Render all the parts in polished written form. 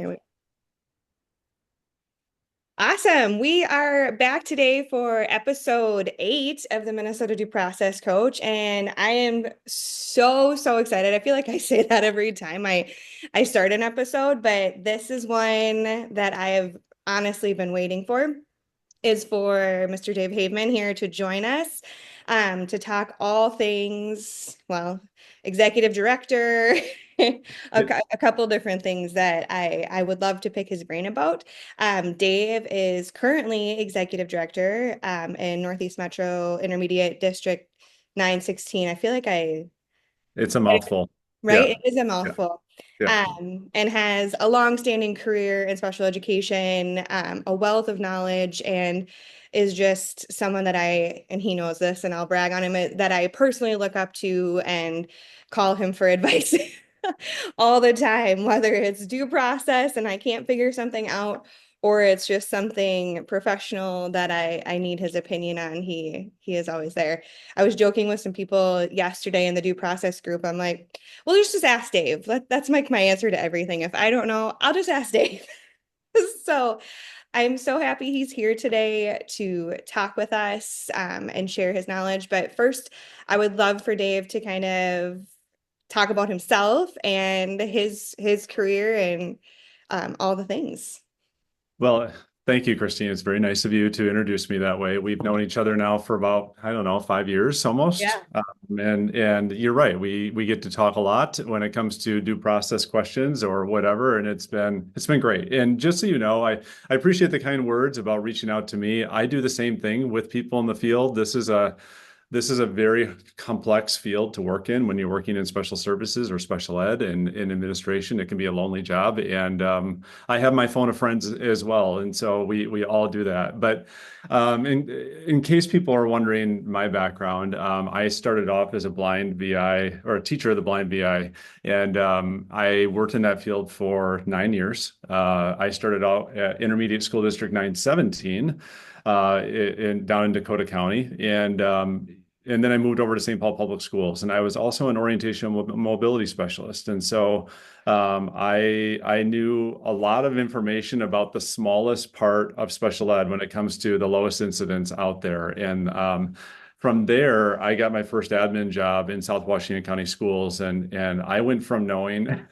Here we Awesome. We are back today for episode 8 of the Minnesota Due Process Coach, and I am so excited. I feel like I say that every time I start an episode, but this is one that I have honestly been waiting for. Is for Mr. Dave Haveman here to join us to talk all things, well, executive director, a couple different things that I would love to pick his brain about. Dave is currently executive director in Northeast Metro Intermediate District 916. I feel like It's a mouthful. right? Yeah. It is a Yeah. mouthful. Yeah. And has a long-standing career in special education, a wealth of knowledge, and is just someone that and he knows this, and I'll brag on him, that I personally look up to and call him for advice all the time, whether it's due process and I can't figure something out, or it's just something professional that I need his opinion on. He is always there. I was joking with some people yesterday in the due process group. I'm like, well, just ask Dave. That's my answer to everything. If I don't know, I'll just ask Dave. So I'm so happy he's here today to talk with us and share his knowledge. But first, I would love for Dave to kind of talk about himself and his career and all the things. Well, thank you, Christine. It's very nice of you to introduce me that way. We've known each other now for about, I don't know, 5 years almost. Yeah. And you're right. We get to talk a lot when it comes to due process questions or whatever, and it's been great. And just so you know, I appreciate the kind words about reaching out to me. I do the same thing with people in the field. This is a very complex field to work in when you're working in special services or special ed and in administration. It can be a lonely job. And I have my phone of friends as well. And so we all do that. But in case people are wondering my background, I started off as a blind VI or a teacher of the blind VI. And I worked in that field for 9 years. I started out at Intermediate School District 917 down in Dakota County. And then I moved over to St. Paul Public Schools, and I was also an orientation mobility specialist. And so I knew a lot of information about the smallest part of special ed when it comes to the lowest incidents out there. And from there, I got my first admin job in South Washington County Schools, and I went from knowing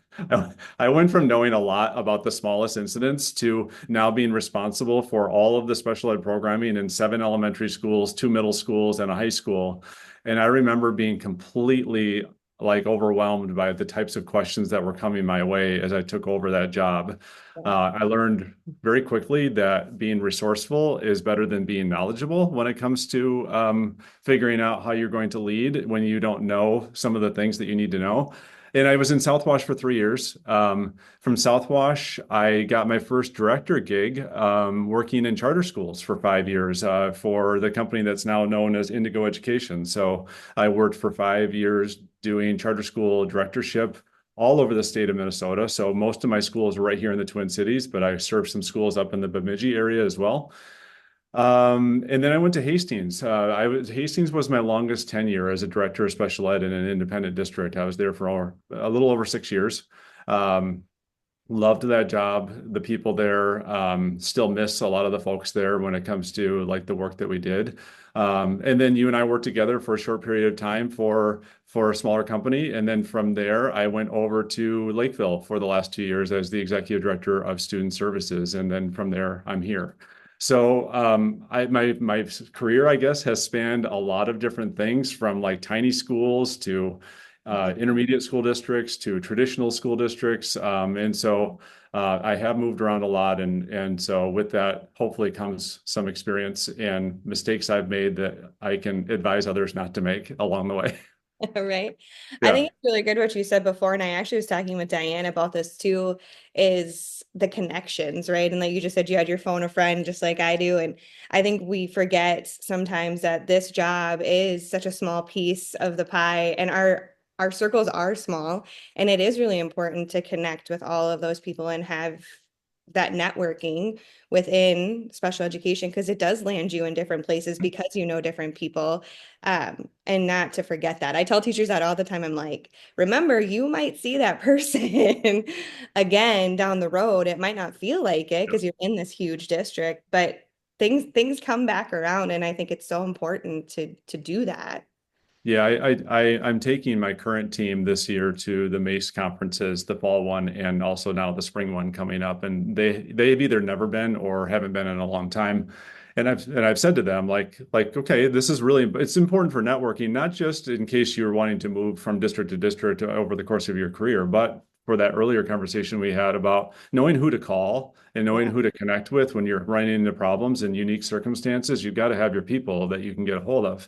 I went from knowing a lot about the smallest incidents to now being responsible for all of the special ed programming in 7 elementary schools, 2 middle schools, and a high school. And I remember being completely like overwhelmed by the types of questions that were coming my way as I took over that job. I learned very quickly that being resourceful is better than being knowledgeable when it comes to figuring out how you're going to lead when you don't know some of the things that you need to know. And I was in Southwash for 3 years. From Southwash, I got my first director gig working in charter schools for 5 years for the company that's now known as Indigo Education. So I worked for 5 years doing charter school directorship all over the state of Minnesota. So most of my schools were right here in the Twin Cities, but I served some schools up in the Bemidji area as well. And then I went to Hastings. Hastings was my longest tenure as a director of special ed in an independent district. I was there for a little over 6 years. Um, Loved that job. The people there, still miss a lot of the folks there when it comes to like the work that we did. And then you and I worked together for a short period of time for a smaller company. And then from there, I went over to Lakeville for the last 2 years as the executive director of student services. And then from there, I'm here. So my career, I guess, has spanned a lot of different things from like tiny schools to intermediate school districts to traditional school districts. And so I have moved around a lot. And so with that, hopefully comes some experience and mistakes I've made that I can advise others not to make along the way. Right. I Yeah. think it's really good what you said before, and I actually was talking with Diane about this too, is the connections, right? And like you just said, you had your phone a friend just like I do. And I think we forget sometimes that this job is such a small piece of the pie, and our circles are small, and it is really important to connect with all of those people and have that networking within special education because it does land you in different places because you know different people. And not to forget that. I tell teachers that all the time. I'm like, remember, you might see that person again down the road. It might not feel like it because you're in this huge district, but things come back around, and I think it's so important to do that. Yeah, I'm taking my current team this year to the MACE conferences, the fall one, and also now the spring one coming up. And they've either never been or haven't been in a long time. And I've said to them okay, this is really it's important for networking, not just in case you're wanting to move from district to district over the course of your career, but for that earlier conversation we had about knowing who to call and knowing Yeah. who to connect with when you're running into problems in unique circumstances. You've got to have your people that you can get a hold of.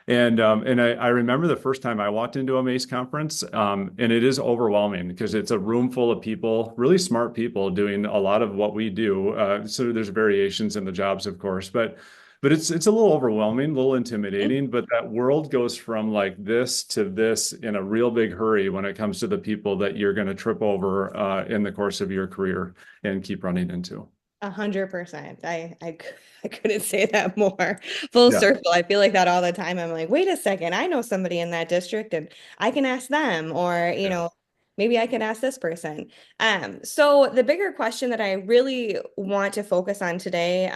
And I remember the first time I walked into a MACE conference, and it is overwhelming because it's a room full of people, really smart people doing a lot of what we do. So there's variations in the jobs, of course, but it's a little overwhelming, a little intimidating. But that world goes from like this to this in a real big hurry when it comes to the people that you're going to trip over in the course of your career and keep running into. 100%. I couldn't say that more. Full Yeah. circle. I feel like that all the time. I'm like, wait a second, I know somebody in that district and I can ask them, or, Yeah. maybe I can ask this person. So the bigger question that I really want to focus on today,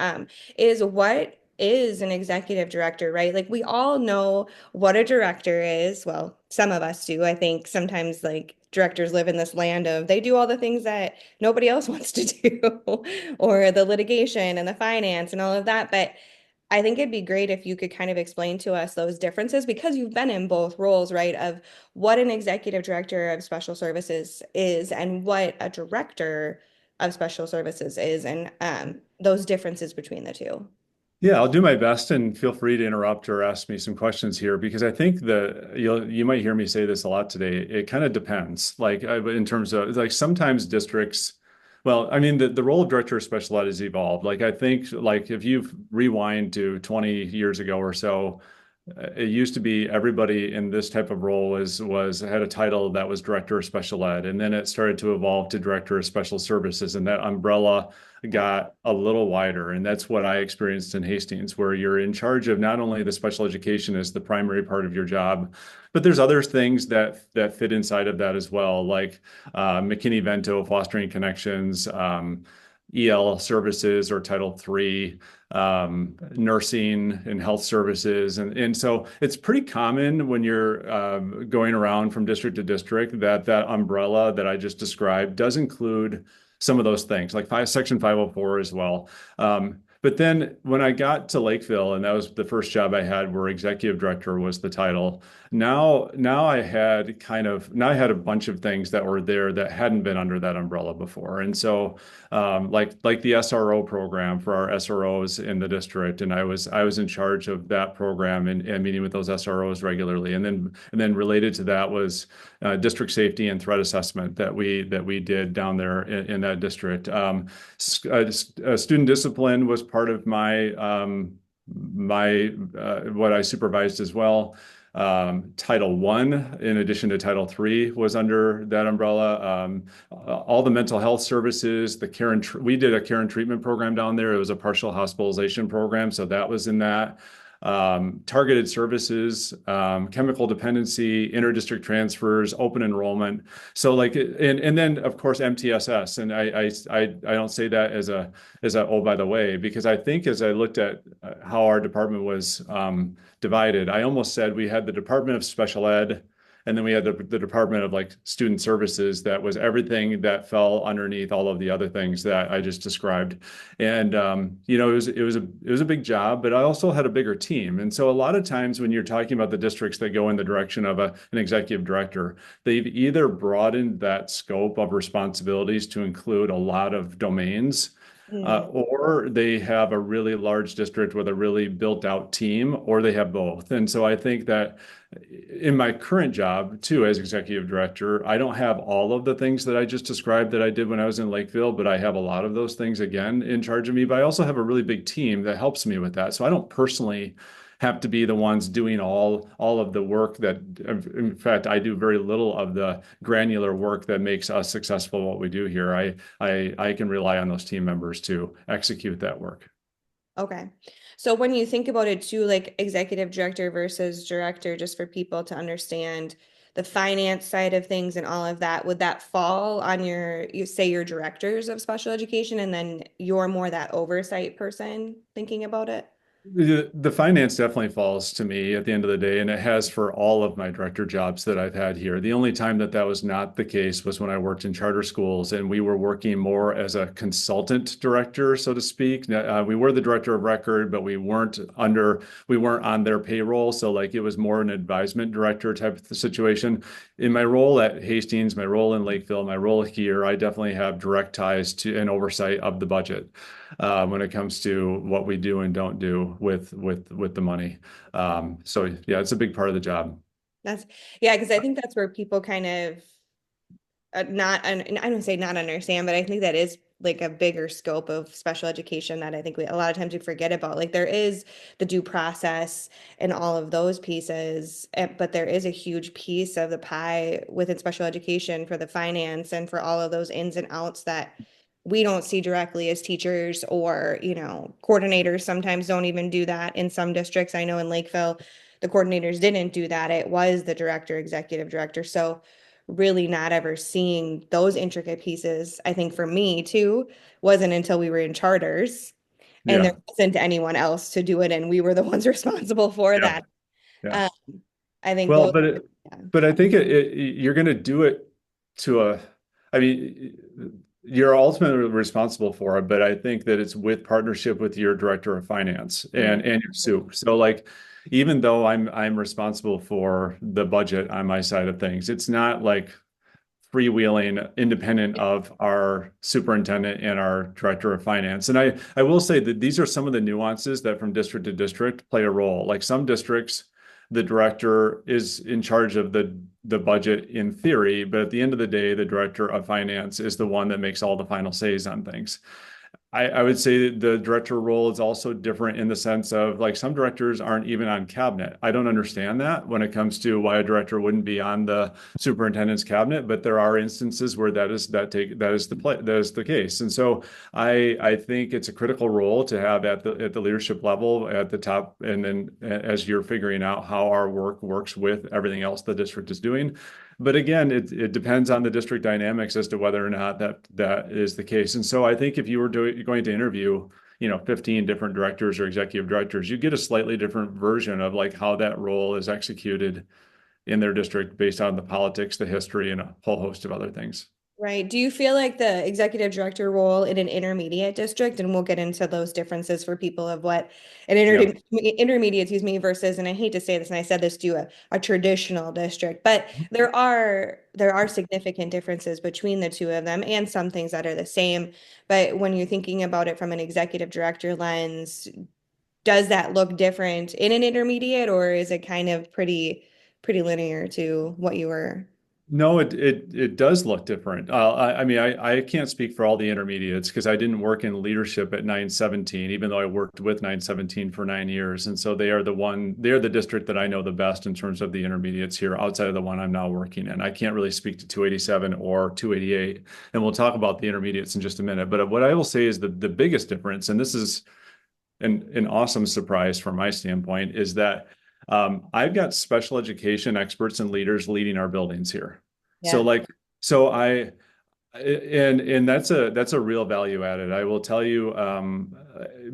is what is an executive director, right? Like we all know what a director is. Well, some of us do. I think sometimes like directors live in this land of they do all the things that nobody else wants to do, or the litigation and the finance and all of that. But I think it'd be great if you could kind of explain to us those differences because you've been in both roles, right? Of what an executive director of special services is and what a director of special services is, and those differences between the two. Yeah, I'll do my best and feel free to interrupt or ask me some questions here because I think you might hear me say this a lot today. It kind of depends. Like in terms of like sometimes districts, well, I mean the role of director of special ed has evolved. Like I think like if you rewind to 20 years ago or so, it used to be everybody in this type of role was had a title that was director of special ed, and then it started to evolve to director of special services, and that umbrella got a little wider. And that's what I experienced in Hastings, where you're in charge of not only the special education as the primary part of your job, but there's other things that fit inside of that as well, like McKinney-Vento, fostering connections, EL services or Title III, nursing and health services. And so it's pretty common when you're going around from district to district that that umbrella that I just described does include some of those things, like Section 504 as well. But then when I got to Lakeville, and that was the first job I had where executive director was the title, now I had a bunch of things that were there that hadn't been under that umbrella before. And so like the SRO program for our SROs in the district, and I was in charge of that program and meeting with those SROs regularly. And then related to that was district safety and threat assessment that we did down there in that district. Student discipline was part of my what I supervised as well. Title I, in addition to Title III, was under that umbrella. All the mental health services, we did a care and treatment program down there. It was a partial hospitalization program, so that was in that. Targeted services, chemical dependency, interdistrict transfers, open enrollment. So and then of course MTSS. And I don't say that as a oh by the way, because I think as I looked at how our department was divided, I almost said we had the Department of Special Ed, and then we had the Department of like Student Services that was everything that fell underneath all of the other things that I just described. And it was a big job, but I also had a bigger team. And so a lot of times when you're talking about the districts that go in the direction of an executive director, they've either broadened that scope of responsibilities to include a lot of domains, Mm. or they have a really large district with a really built out team, or they have both. And so I think that in my current job too, as executive director, I don't have all of the things that I just described that I did when I was in Lakeville, but I have a lot of those things again in charge of me. But I also have a really big team that helps me with that. So I don't personally have to be the ones doing all of the work that, in fact, I do very little of the granular work that makes us successful what we do here. I can rely on those team members to execute that work. Okay. So when you think about it too, like executive director versus director, just for people to understand the finance side of things and all of that, would that fall on you say your directors of special education and then you're more that oversight person thinking about it? The finance definitely falls to me at the end of the day, and it has for all of my director jobs that I've had here. The only time that that was not the case was when I worked in charter schools, and we were working more as a consultant director, so to speak. We were the director of record, but we weren't on their payroll, so like it was more an advisement director type of situation. In my role at Hastings, my role in Lakeville, my role here, I definitely have direct ties to and oversight of the budget when it comes to what we do and don't do with the money. So yeah, it's a big part of the job. That's yeah, because I think that's where people kind of not and I don't say not understand, but I think that is like a bigger scope of special education that I think we a lot of times we forget about. Like there is the due process and all of those pieces, but there is a huge piece of the pie within special education for the finance and for all of those ins and outs that we don't see directly as teachers or, coordinators sometimes don't even do that in some districts. I know in Lakeville, the coordinators didn't do that. It was the director, executive director. So really not ever seeing those intricate pieces, I think for me too, wasn't until we were in charters and there Yeah, wasn't anyone else to do it. And we were the ones responsible for yeah, that. yeah. Um, I think Well, those, but yeah. I think you're going to do it to a. I mean, you're ultimately responsible for it, but I think that it's with partnership with your director of finance Mm. and your soup. So like, even though I'm responsible for the budget on my side of things, it's not like freewheeling independent of our superintendent and our director of finance. And I will say that these are some of the nuances that from district to district play a role. Like some districts, the director is in charge of the budget in theory, but at the end of the day, the director of finance is the one that makes all the final says on things. I would say the director role is also different in the sense of like some directors aren't even on cabinet. I don't understand that when it comes to why a director wouldn't be on the superintendent's cabinet, but there are instances where that is the case. And so I think it's a critical role to have at the leadership level at the top, and then as you're figuring out how our work works with everything else the district is doing. But again, it depends on the district dynamics as to whether or not that is the case. And so I think if you were going to interview, 15 different directors or executive directors, you get a slightly different version of like how that role is executed in their district based on the politics, the history, and a whole host of other things. Right. Do you feel like the executive director role in an intermediate district, and we'll get into those differences for people of what an Yeah. intermediate, excuse me, versus, and I hate to say this, and I said this to a traditional district, but there are significant differences between the two of them and some things that are the same. But when you're thinking about it from an executive director lens, does that look different in an intermediate, or is it kind of pretty linear to what you were? No, it does look different. I mean, I can't speak for all the intermediates because I didn't work in leadership at 917, even though I worked with 917 for 9 years. And so they're the district that I know the best in terms of the intermediates here outside of the one I'm now working in. I can't really speak to 287 or 288. And we'll talk about the intermediates in just a minute. But what I will say is the biggest difference, and this is an awesome surprise from my standpoint, is that I've got special education experts and leaders leading our buildings here. So Yeah. like, so I, and that's a real value added. I will tell you,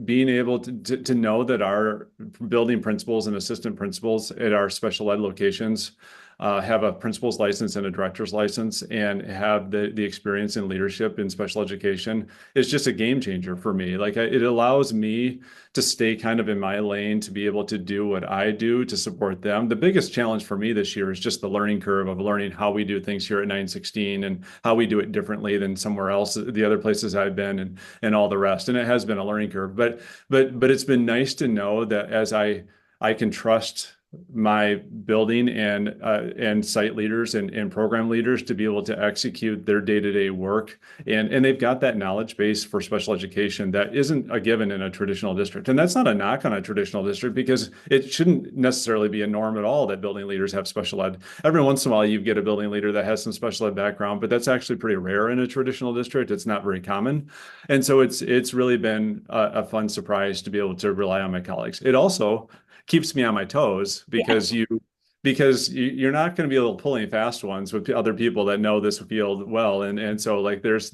being able to know that our building principals and assistant principals at our special ed locations have a principal's license and a director's license and have the experience in leadership in special education is just a game changer for me. Like it allows me to stay kind of in my lane to be able to do what I do to support them. The biggest challenge for me this year is just the learning curve of learning how we do things here at 916 and how we do it differently than somewhere else, the other places I've been and all the rest. And it has been a learning curve, but it's been nice to know that as I can trust my building and site leaders and program leaders to be able to execute their day-to-day work. And they've got that knowledge base for special education that isn't a given in a traditional district. And that's not a knock on a traditional district because it shouldn't necessarily be a norm at all that building leaders have special ed. Every once in a while you get a building leader that has some special ed background, but that's actually pretty rare in a traditional district. It's not very common. And so it's really been a fun surprise to be able to rely on my colleagues. It also keeps me on my toes Yeah, you're not going to be able to pull any fast ones with other people that know this field well, and so like there's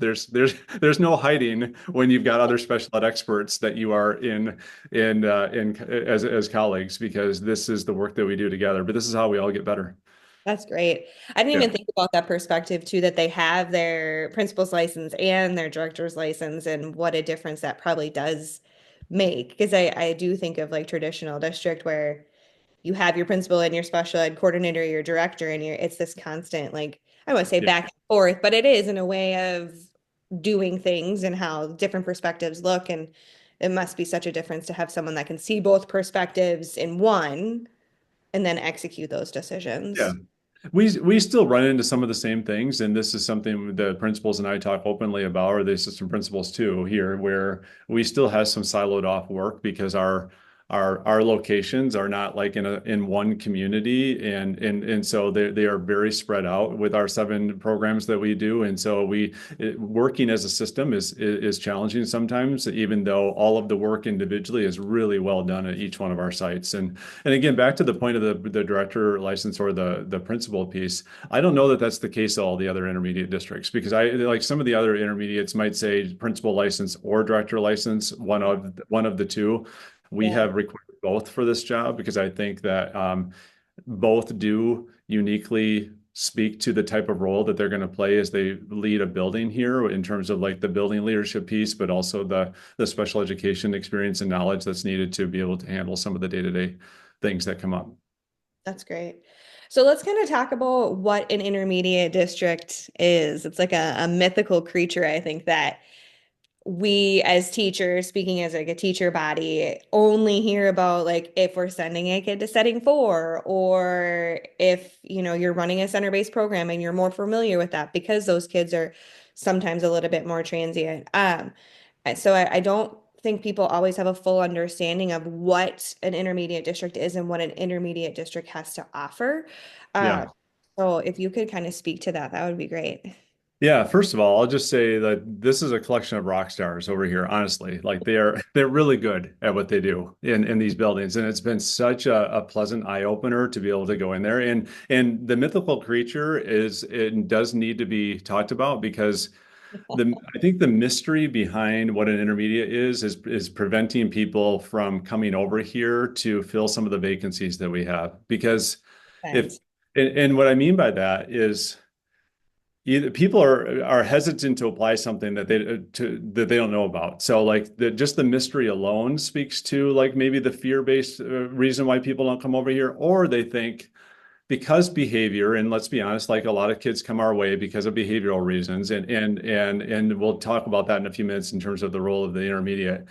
no hiding when you've got other special ed experts that you are in as colleagues, because this is the work that we do together, but this is how we all get better. that's great. I didn't Yeah. even think about that perspective too, that they have their principal's license and their director's license, and what a difference that probably does make. Because I do think of like traditional district where you have your principal and your special ed coordinator, your director, and it's this constant, like, I won't say Yeah. back and forth, but it is in a way of doing things and how different perspectives look. And it must be such a difference to have someone that can see both perspectives in one and then execute those Yeah. decisions. We still run into some of the same things, and this is something the principals and I talk openly about, or the assistant principals too, here, where we still have some siloed off work because our locations are not like in one community, and so they are very spread out with our 7 programs that we do, and so working as a system is challenging sometimes, even though all of the work individually is really well done at each one of our sites. And again, back to the point of the director license or the principal piece, I don't know that that's the case at all the other intermediate districts, because I like some of the other intermediates might say principal license or director license, one of the two. We Yeah, have required both for this job because I think that both do uniquely speak to the type of role that they're going to play as they lead a building here in terms of like the building leadership piece, but also the special education experience and knowledge that's needed to be able to handle some of the day-to-day things that come up. that's great. So let's kind of talk about what an intermediate district is. It's like a mythical creature, I think, that we as teachers, speaking as like a teacher body, only hear about like if we're sending a kid to setting four, or if you're running a center-based program and you're more familiar with that because those kids are sometimes a little bit more transient. And so I don't think people always have a full understanding of what an intermediate district is and what an intermediate district has to offer. Yeah. Uh, so if you could kind of speak to that, that would be great. Yeah, first of all, I'll just say that this is a collection of rock stars over here, honestly. Like they're really good at what they do in these buildings. And it's been such a pleasant eye opener to be able to go in there. And the mythical creature it does need to be talked about because I think the mystery behind what an intermediate is preventing people from coming over here to fill some of the vacancies that we have. Because if Sense. and what I mean by that is either people are hesitant to apply something that they don't know about. So like just the mystery alone speaks to like maybe the fear-based reason why people don't come over here, or they think because behavior, and let's be honest, like a lot of kids come our way because of behavioral reasons, and we'll talk about that in a few minutes in terms of the role of the intermediate.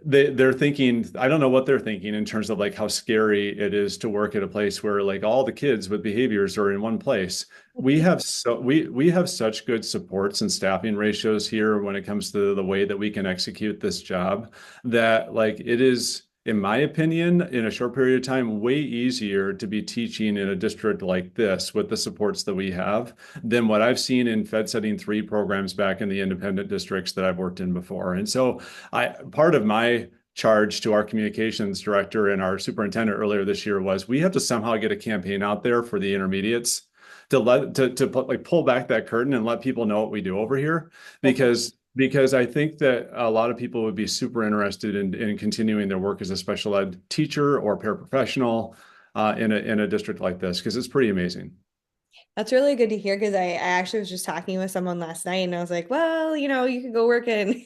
They're thinking, I don't know what they're thinking in terms of like how scary it is to work at a place where like all the kids with behaviors are in one place. We have such good supports and staffing ratios here when it comes to the way that we can execute this job, that like it is, in my opinion, in a short period of time, way easier to be teaching in a district like this with the supports that we have than what I've seen in Fed Setting 3 programs back in the independent districts that I've worked in before. And so part of my charge to our communications director and our superintendent earlier this year was we have to somehow get a campaign out there for the intermediates to put, like pull back that curtain and let people know what we do over here, because I think that a lot of people would be super interested in continuing their work as a special ed teacher or paraprofessional in a district like this, because it's pretty amazing. That's really good to hear because I actually was just talking with someone last night and I was like, well, you could go work in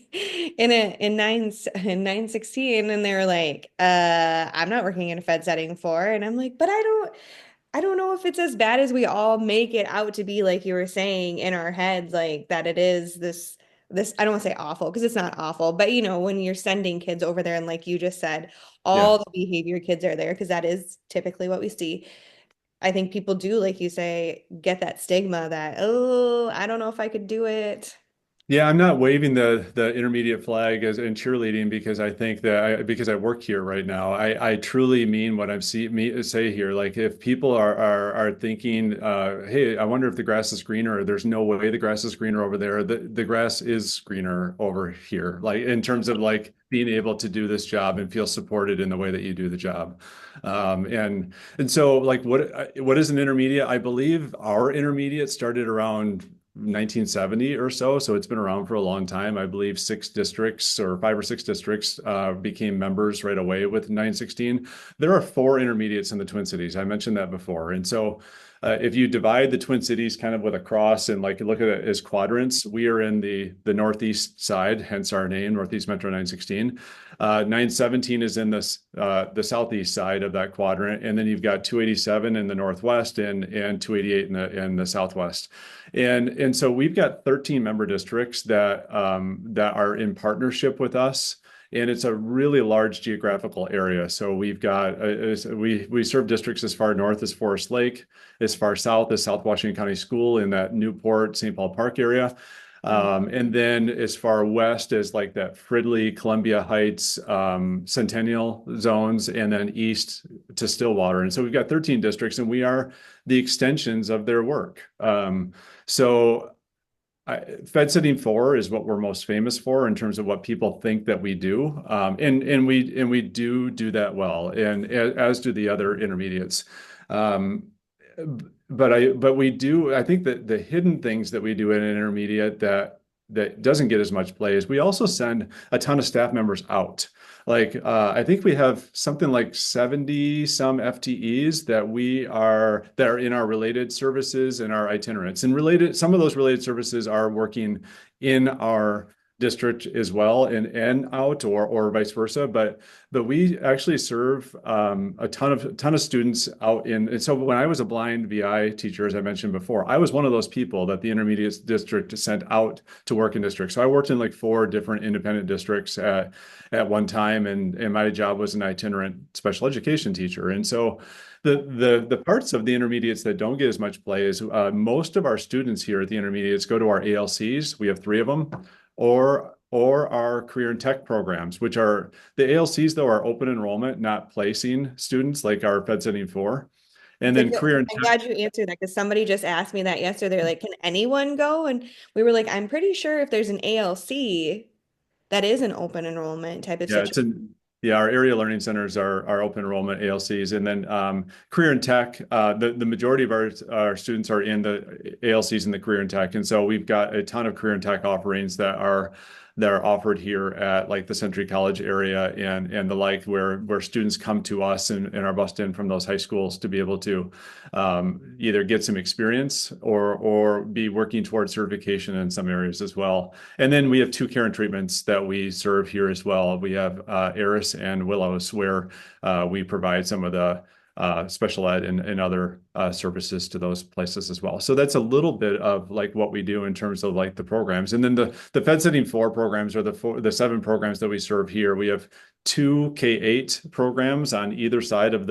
in 916, and they were like, I'm not working in a Fed setting for. And I'm like, but I don't know if it's as bad as we all make it out to be, like you were saying in our heads, like that it is this this, I don't want to say awful because it's not awful, but when you're sending kids over there and like you just said, Yeah. all the behavior kids are there because that is typically what we see. I think people do, like you say, get that stigma that, oh, I don't know if I could do it. Yeah, I'm not waving the intermediate flag as in cheerleading because I think that because I work here right now. I truly mean what I'm see me say here. Like if people are thinking, hey, I wonder if the grass is greener, or there's no way the grass is greener over there. The grass is greener over here. Like in terms of like being able to do this job and feel supported in the way that you do the job. And so like what is an intermediate? I believe our intermediate started around 1970 or so. So it's been around for a long time. I believe six districts or five or six districts became members right away with 916. There are four intermediates in the Twin Cities. I mentioned that before. And so if you divide the Twin Cities kind of with a cross and like look at it as quadrants, we are in the northeast side, hence our name, Northeast Metro 916. 917 is in the southeast side of that quadrant, and then you've got 287 in the northwest and 288 in the southwest. And so we've got 13 member districts that are in partnership with us. And it's a really large geographical area. So we've got we serve districts as far north as Forest Lake, as far south as South Washington County School in that Newport, St. Paul Park area. Mhm. And then as far west as like that Fridley, Columbia Heights, Centennial zones, and then east to Stillwater. And so we've got 13 districts, and we are the extensions of their work. So Fed Sitting 4 is what we're most famous for in terms of what people think that we do. And we do that well, and as do the other intermediates. Um, but we do, I think that the hidden things that we do in an intermediate that doesn't get as much play is we also send a ton of staff members out. Like I think we have something like 70 some FTEs that are in our related services and our itinerants. And related, some of those related services are working in our district as well and out or vice versa. But we actually serve a ton of students out in. And so when I was a blind VI teacher, as I mentioned before, I was one of those people that the intermediate district sent out to work in districts. So I worked in like four different independent districts at one time, and my job was an itinerant special education teacher. And so the parts of the intermediates that don't get as much play is most of our students here at the intermediates go to our ALCs. We have three of them, or our career and tech programs, which are the ALCs though are open enrollment, not placing students like our Fed Setting 4. And It's a then good, career and I'm tech, glad you answered that because somebody just asked me that yesterday. They're like, can anyone go? And we were like, I'm pretty sure if there's an ALC, that is an open enrollment type of yeah, situation. it's in yeah, our area learning centers are open enrollment ALCs, and then career and tech. The majority of our students are in the ALCs in the career and tech, and so we've got a ton of career and tech offerings that are offered here at like the Century College area and the like, where students come to us and are bused in from those high schools to be able to either get some experience or be working towards certification in some areas as well. And then we have two care and treatments that we serve here as well. We have Eris and Willows, where we provide some of the special ed and other services to those places as well. So that's a little bit of like what we do in terms of like the programs. And then the Fed Setting 4 programs are the seven programs that we serve here. We have two K-8 programs on either side of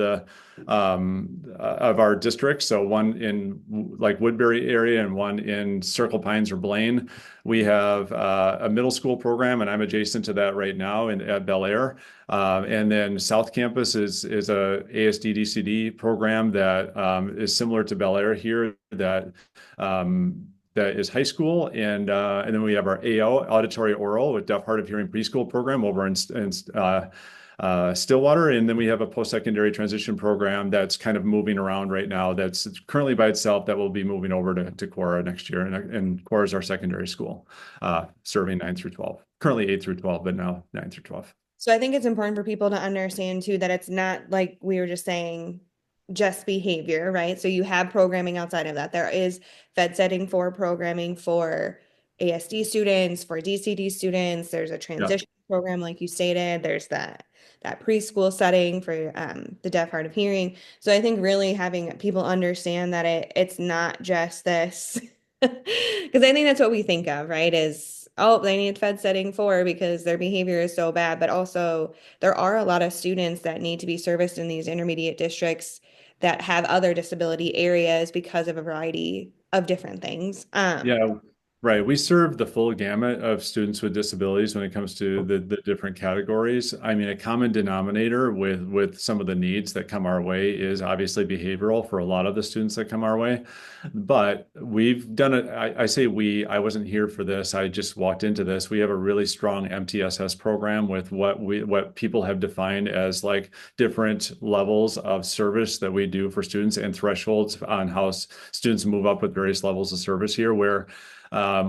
our district. So one in like Woodbury area and one in Circle Pines or Blaine. We have a middle school program, and I'm adjacent to that right now at Bel Air. And then South Campus is a ASD DCD program that is similar to Bel Air here that is high school, and then we have our AO auditory oral with deaf hard of hearing preschool program over in Stillwater, and then we have a post-secondary transition program that's kind of moving around right now. That's currently by itself that will be moving over to Cora next year, and Cora is our secondary school, serving 9 through 12. Currently 8 through 12, but now 9 through 12. So I think it's important for people to understand too that it's not like we were just saying just behavior, right? So you have programming outside of that. There is Fed Setting 4 programming for ASD students, for DCD students. There's a Yeah. transition program, like you stated. There's that preschool setting for the deaf hard of hearing. So I think really having people understand that it's not just this, because I think that's what we think of, right? Is oh, they need Fed setting 4 because their behavior is so bad. But also, there are a lot of students that need to be serviced in these intermediate districts that have other disability areas because of a variety of different things. Yeah, right. We serve the full gamut of students with disabilities when it comes to the different categories. I mean, a common denominator with some of the needs that come our way is obviously behavioral for a lot of the students that come our way. But we've done it. I say we, I wasn't here for this. I just walked into this. We have a really strong MTSS program with what people have defined as like different levels of service that we do for students and thresholds on how students move up with various levels of service here, where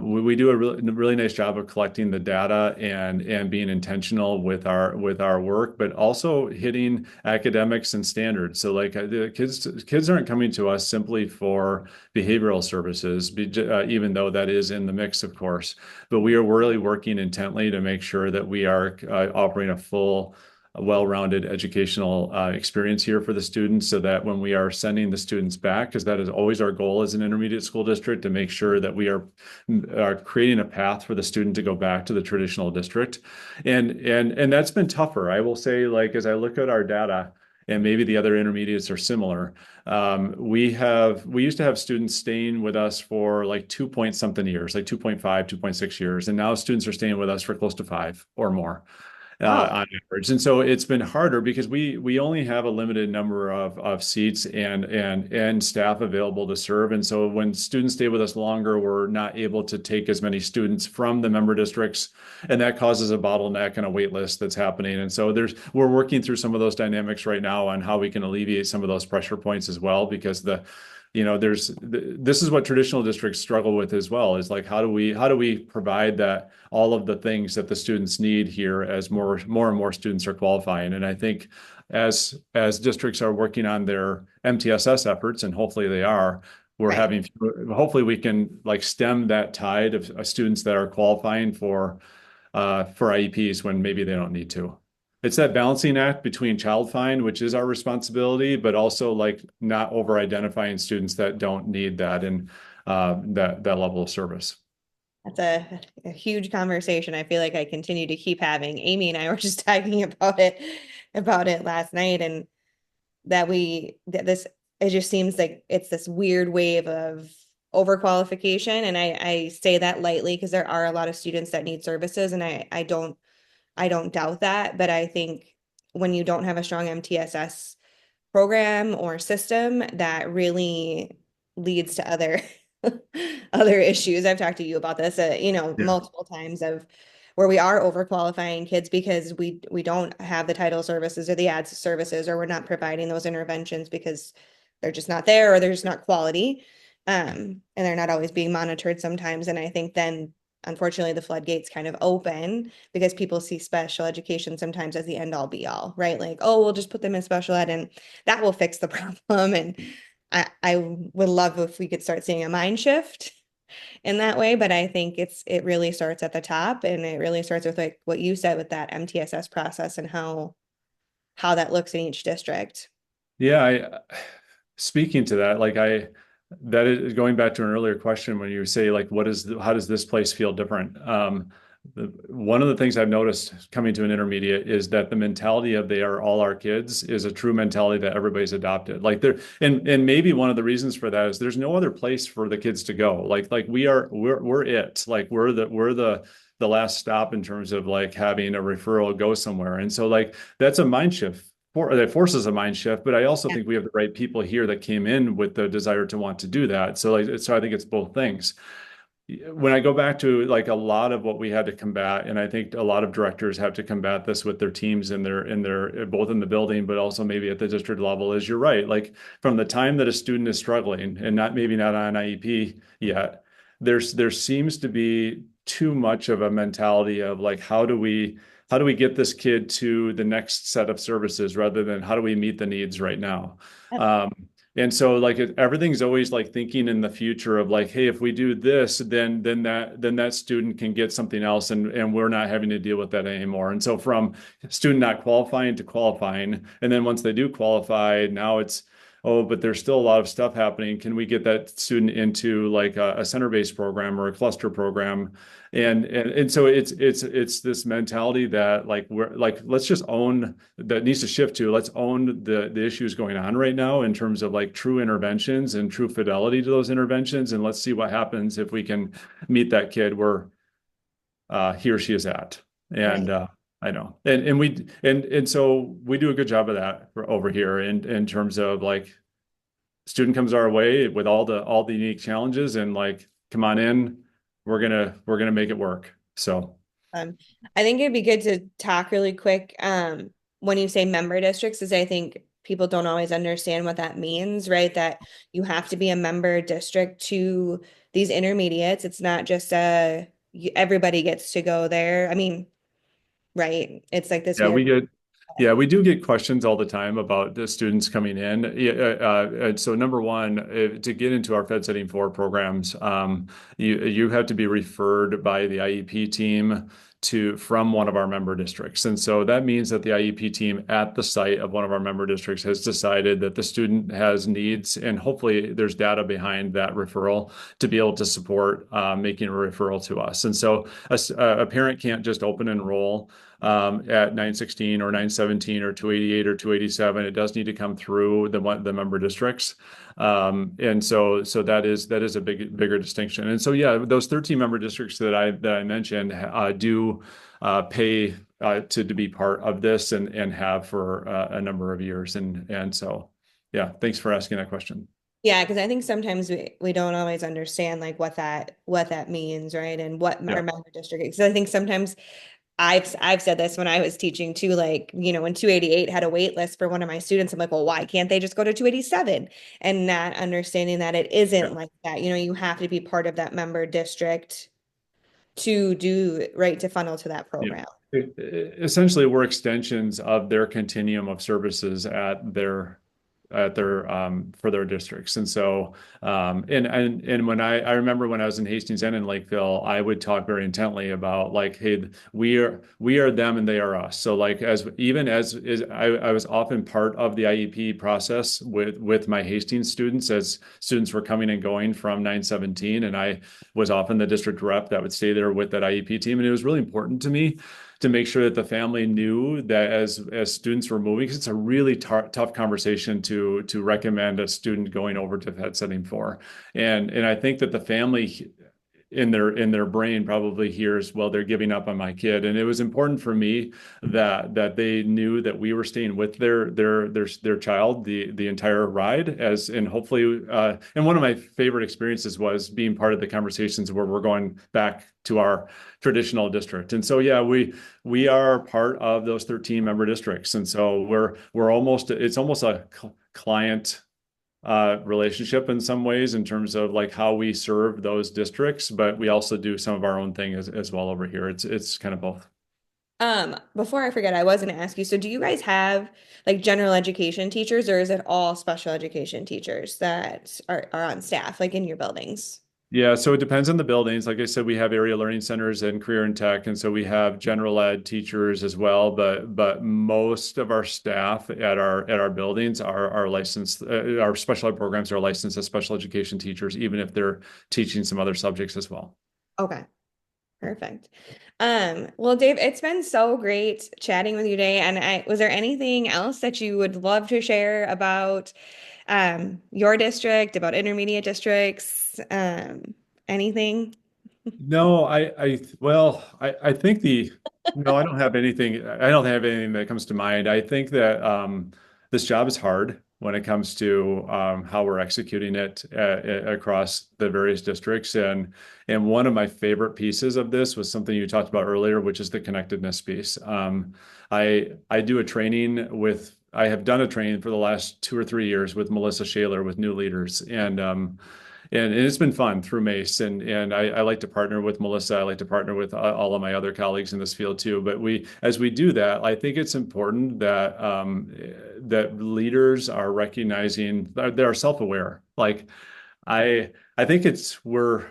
we do a really nice job of collecting the data and being intentional with our work, but also hitting academics and standards. So like the kids aren't coming to us simply for behavioral services, even though that is in the mix, of course. But we are really working intently to make sure that we are offering a full well-rounded educational experience here for the students so that when we are sending the students back, because that is always our goal as an intermediate school district, to make sure that we are creating a path for the student to go back to the traditional district. And that's been tougher. I will say, like, as I look at our data, and maybe the other intermediates are similar. We used to have students staying with us for like 2 point something years, like 2.5, 2.6 years. And now students are staying with us for close to 5 or more Oh, on average. And so it's been harder because we only have a limited number of seats and staff available to serve. And so when students stay with us longer, we're not able to take as many students from the member districts, and that causes a bottleneck and a wait list that's happening. And so we're working through some of those dynamics right now on how we can alleviate some of those pressure points as well, because this is what traditional districts struggle with as well, is like how do we provide that all of the things that the students need here as more and more students are qualifying. And I think as districts are working on their MTSS efforts, and hopefully they are, we're right. having hopefully we can like stem that tide of students that are qualifying for IEPs when maybe they don't need to. It's that balancing act between child find, which is our responsibility, but also like not over identifying students that don't need that and that level of service. That's a huge conversation. I feel like I continue to keep having. Amy and I were just talking about it last night, and that this it just seems like it's this weird wave of overqualification. And I say that lightly because there are a lot of students that need services, and I don't doubt that. But I think when you don't have a strong MTSS program or system, that really leads to other other issues. I've talked to you about this, Yeah. multiple times of where we are overqualifying kids because we don't have the title services or the ads services, or we're not providing those interventions because they're just not there, or they're just not quality. And they're not always being monitored sometimes. And I think then unfortunately the floodgates kind of open because people see special education sometimes as the end all be all, right? Like, oh, we'll just put them in special ed and that will fix the problem. And I would love if we could start seeing a mind shift in that way. But I think it really starts at the top, and it really starts with like what you said with that MTSS process and how that looks in each district. Yeah, speaking to that, that is going back to an earlier question when you say like, how does this place feel different? One of the things I've noticed coming to an intermediate is that the mentality of they are all our kids is a true mentality that everybody's adopted. Like and maybe one of the reasons for that is there's no other place for the kids to go. Like we're it. Like we're the last stop in terms of like having a referral go somewhere. And so like that's a mind shift that forces a mind shift, but I also Yeah. think we have the right people here that came in with the desire to want to do that. So I think it's both things. When I go back to like a lot of what we had to combat, and I think a lot of directors have to combat this with their teams in their both in the building, but also maybe at the district level, is you're right. Like from the time that a student is struggling and not on IEP yet, there seems to be too much of a mentality of like how do we get this kid to the next set of services rather than how do we meet the needs right now. Yep. Um, and so like everything's always like thinking in the future of like, hey, if we do this, then that student can get something else, and we're not having to deal with that anymore. And so from student not qualifying to qualifying, and then once they do qualify, now it's oh, but there's still a lot of stuff happening. Can we get that student into like a center-based program or a cluster program? And so it's this mentality that like we're like let's just own that needs to shift to let's own the issues going on right now in terms of like true interventions and true fidelity to those interventions, and let's see what happens if we can meet that kid where he or she is at. And Right. I know, and so we do a good job of that over here in terms of like student comes our way with all the unique challenges and like come on in, we're gonna make it work. So Um, I think it'd be good to talk really quick. When you say member districts, is I think people don't always understand what that means, right? That you have to be a member district to these intermediates. It's not just everybody gets to go there. I mean, right? It's like this yeah, weird. we do get questions all the time about the students coming in. Yeah, and so number one, to get into our Fed Setting 4 programs, you have to be referred by the IEP team from one of our member districts. And so that means that the IEP team at the site of one of our member districts has decided that the student has needs, and hopefully there's data behind that referral to be able to support making a referral to us. And so a parent can't just open enroll at 916 or 917 or 288 or 287. It does need to come through the member districts. And so that is a bigger distinction. And so yeah, those 13 member districts that I mentioned do pay to be part of this and have for a number of years. And so yeah, thanks for asking that question. Yeah, because I think sometimes we don't always understand like what that means, right? And what our Yeah. member district is. 'Cause I think sometimes I've said this when I was teaching too, like, when 288 had a wait list for one of my students, I'm like, well, why can't they just go to 287? And not understanding that it Yeah. isn't like that. You have to be part of that member district to do right to funnel to that Yeah. program. Essentially, we're extensions of their continuum of services at their for their districts. And so and when I remember when I was in Hastings and in Lakeville, I would talk very intently about like, hey, we are them and they are us. So like as even as is I was often part of the IEP process with my Hastings students as students were coming and going from 917, and I was often the district rep that would stay there with that IEP team. And it was really important to me to make sure that the family knew that as students were moving, because it's a really tough conversation to recommend a student going over to Fed Setting 4. And I think that the family in their brain probably hears, well, they're giving up on my kid. And it was important for me that they knew that we were staying with their child the entire ride, as and hopefully and one of my favorite experiences was being part of the conversations where we're going back to our traditional district. And so yeah, we are part of those 13 member districts. And so we're almost it's almost a client relationship in some ways in terms of like how we serve those districts, but we also do some of our own thing as well over here. It's kind of both. Before I forget, I was going to ask you, so do you guys have like general education teachers, or is it all special education teachers that are on staff, like in your buildings? Yeah, so it depends on the buildings. Like I said, we have area learning centers and career and tech, and so we have general ed teachers as well. But most of our staff at our buildings are licensed. Our special ed programs are licensed as special education teachers, even if they're teaching some other subjects as well. Okay. Perfect. Well, Dave, it's been so great chatting with you today. And was there anything else that you would love to share about your district, about intermediate districts, anything? No, I think no, I don't have anything. I don't have anything that comes to mind. I think that this job is hard when it comes to how we're executing it across the various districts. And one of my favorite pieces of this was something you talked about earlier, which is the connectedness piece. I do a training with. I have done a training for the last 2 or 3 years with Melissa Shaler with new leaders, and it's been fun through Mace, and I like to partner with Melissa. I like to partner with all of my other colleagues in this field too. But as we do that, I think it's important that leaders are recognizing that they are self-aware. Like I think we're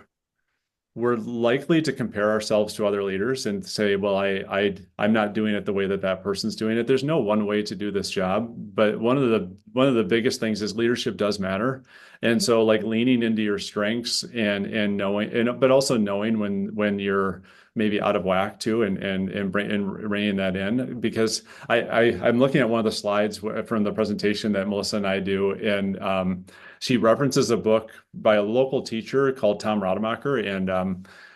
we're likely to compare ourselves to other leaders and say, well, I'm not doing it the way that that person's doing it. There's no one way to do this job, but one of the biggest things is leadership does matter. And so like leaning into your strengths and knowing and but also knowing when you're maybe out of whack too and reining that in because I'm looking at one of the slides from the presentation that Melissa and I do and she references a book by a local teacher called Tom Rademacher and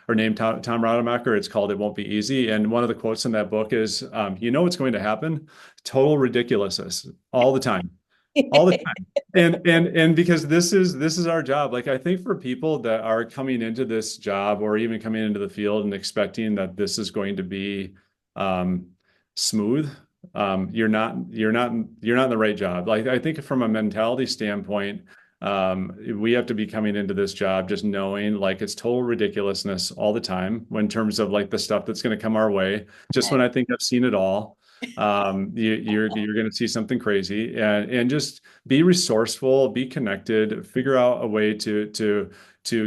or named Tom Rademacher. It's called "It Won't Be Easy." And one of the quotes in that book is, "You know what's going to happen? Total ridiculousness all the time, all the time." And because this is our job. Like I think for people that are coming into this job or even coming into the field and expecting that this is going to be um, smooth, you're not in the right job. Like I think from a mentality standpoint we have to be coming into this job just knowing like it's total ridiculousness all the time in terms of like the stuff that's going to come our way. Just when I think I've seen it all, you're going to see something crazy and just be resourceful, be connected, figure out a way to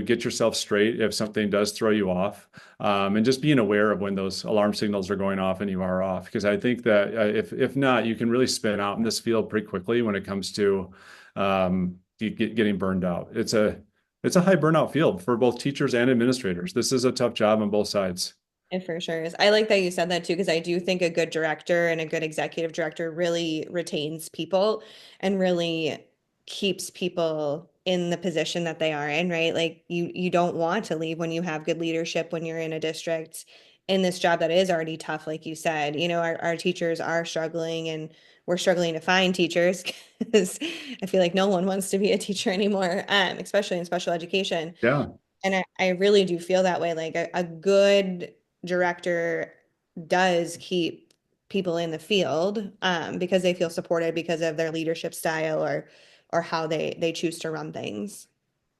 get yourself straight if something does throw you off. And just being aware of when those alarm signals are going off and you are off. Because I think that if not, you can really spin out in this field pretty quickly when it comes to getting burned out. It's a high burnout field for both teachers and administrators. This is a tough job on both sides. It for sure is. I like that you said that too, because I do think a good director and a good executive director really retains people and really keeps people in the position that they are in, right? Like you don't want to leave when you have good leadership when you're in a district in this job that is already tough, like you said. You know, our teachers are struggling and we're struggling to find teachers because I feel like no one wants to be a teacher anymore, especially in special education. Yeah. And I really do feel that way. Like a good director does keep people in the field because they feel supported because of their leadership style or how they choose to run things.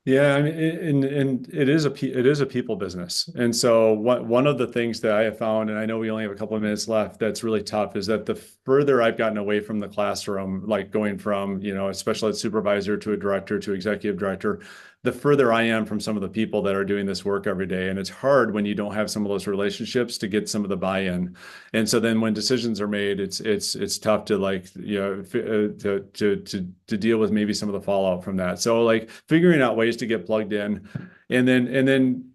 Yeah, I mean, and it is a people business, and so one of the things that I have found, and I know we only have a couple of minutes left, that's really tough is that the further I've gotten away from the classroom, like going from a special ed supervisor to a director to executive director, the further I am from some of the people that are doing this work every day, and it's hard when you don't have some of those relationships to get some of the buy-in, and so then when decisions are made, it's tough to like to deal with maybe some of the fallout from that. So like figuring out ways to get plugged in and then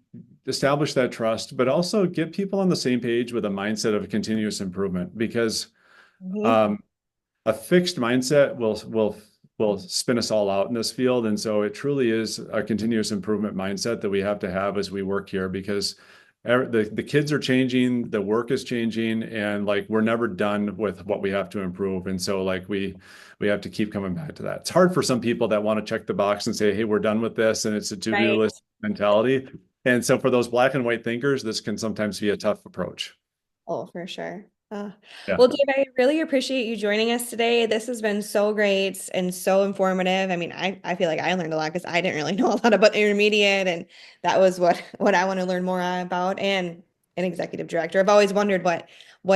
establish that trust, but also get people on the same page with a mindset of continuous improvement because Mhm. um, a fixed mindset will spin us all out in this field. And so it truly is a continuous improvement mindset that we have to have as we work here because the kids are changing, the work is changing, and like we're never done with what we have to improve. And so like we have to keep coming back to that. It's hard for some people that want to check the box and say, hey, we're done with this, and it's a to-do Right. list mentality. And so for those black and white thinkers, this can sometimes be a tough approach. Oh, for sure. Yeah. Well, Dave, I really appreciate you joining us today. This has been so great and so informative. I mean, I feel like I learned a lot because I didn't really know a lot about intermediate, and that was what I want to learn more about. And an executive director. I've always wondered what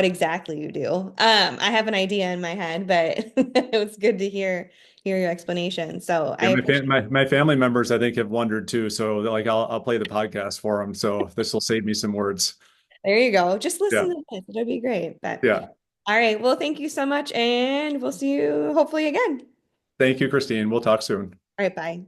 exactly you do. I have an idea in my head, but it was good to hear your explanation. So I Yeah, appreciate. my family members I think have wondered too. So like I'll play the podcast for them. So this will save me some words. There you go. Just Yeah. listen to this. It'll be great. But Yeah. all right. Well, thank you so much, and we'll see you hopefully again. Thank you, Christine. We'll talk soon. All right. Bye.